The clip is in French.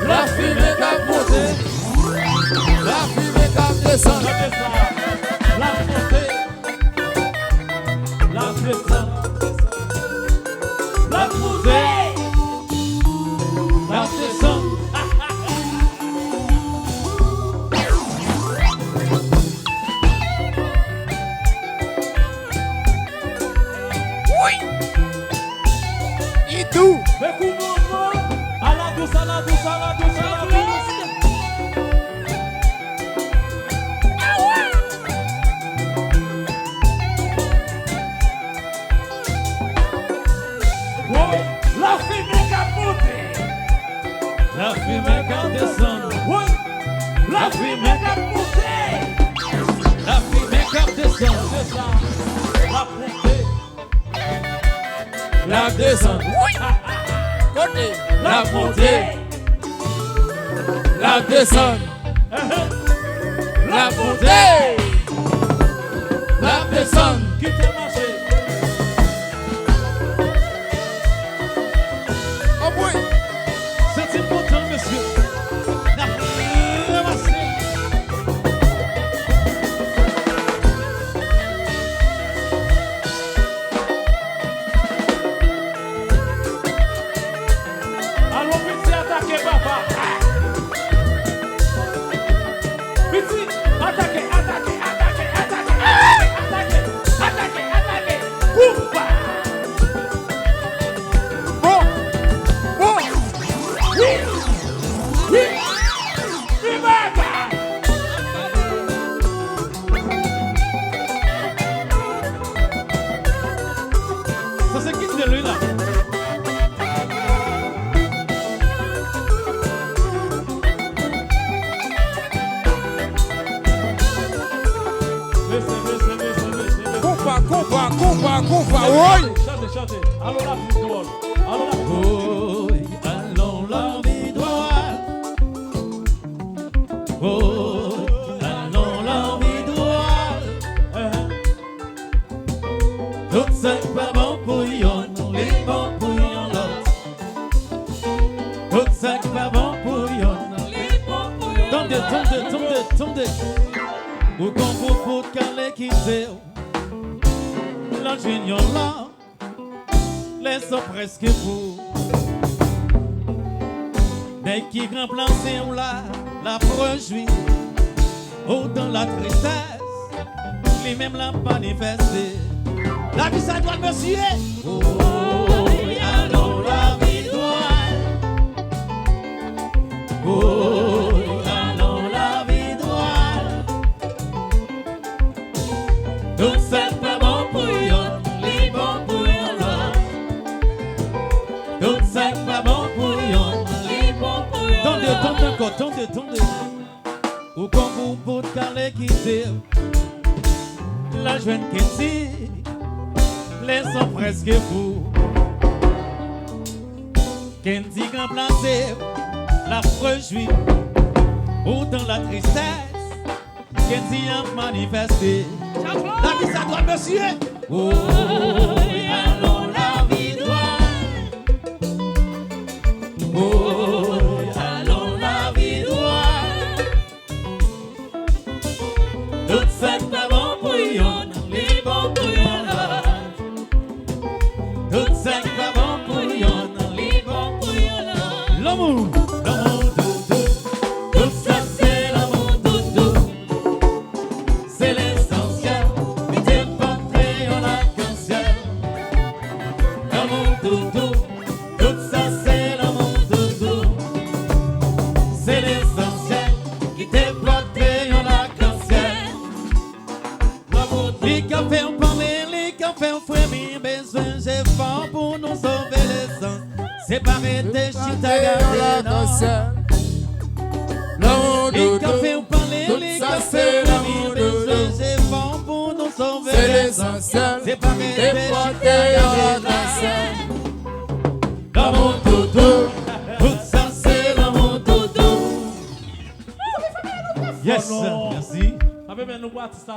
La fumée qui a monté, la fumée qui a descendu. la descente, côté, la montée, la descente, la montée, la descente. Qui t'a marché? Oh oui. C'est important, monsieur. La ramassé. Allons, petit, attaquez, papa. Petit, attaquez, attaquez, attaquez, attaquez, attaquez, attaquez, attaquez. Coupe. Bon. Bon. Oui. Oui. Oui, papa. Ça c'est qui de lui là? Laissez. Coupa, oui. Chantez. Allons la vie droite. Allons la vie droite. Oui, allons la vie droite. Oui, allons la vie droite. Tout ça pas bon pour yon, les bons pour yon l'autre. Tout ça pas bon pour yon, les bons pour yon l'autre. Tombez. Ou qu'on vous fout qu'à l'équité. La junior là. Laisse presque vous. Dès qu'il remplace ou la projouit, ou dans la tristesse, lui-même l'a manifesté. La vie ça doit monsieur. Oh, allons la vie doit. Oh, allons la vie doit. Tout ça pas bon pour yon, les bons pour yon là. Tout ça pas bon pour yon, les bons pour yon là. Tendez. Ou quand vous pouvez caler quitter, la jeune Kenzie, les sont presque fous. Kenzie quand placé, la rejouit, ou dans la tristesse, Kenzie a manifesté. La vie ça doit monsieur. Oh, allons la vie droite. Oh, allons la vie droite. Tout ça pas bon pour yon, les bons pour yon là. Tout ça pas bon pour yon, les bons pour yon là. L'amour doudou. Tout ça c'est l'amour doudou. C'est l'essentiel. Mettez pas crayon arc-en-ciel. L'amour doudou. Tout ça c'est l'amour doudou. C'est l'essentiel. Mettez pas crayon arc-en-ciel. L'amour doudou. Les cafés ont parlé, les cafés ont frémi. Besoin j'ai fort pour nous sauver les sens. Séparés des chita gardés dans les cafés ont parlé, les cafés ont frémi. Besoin j'ai fort pour nous sauver les sens. Séparés des chita gardés dans l'amour doudou. Tout ça c'est l'amour doudou. Yes, Oh non. merci. Ça veut bien nous voir tout ça.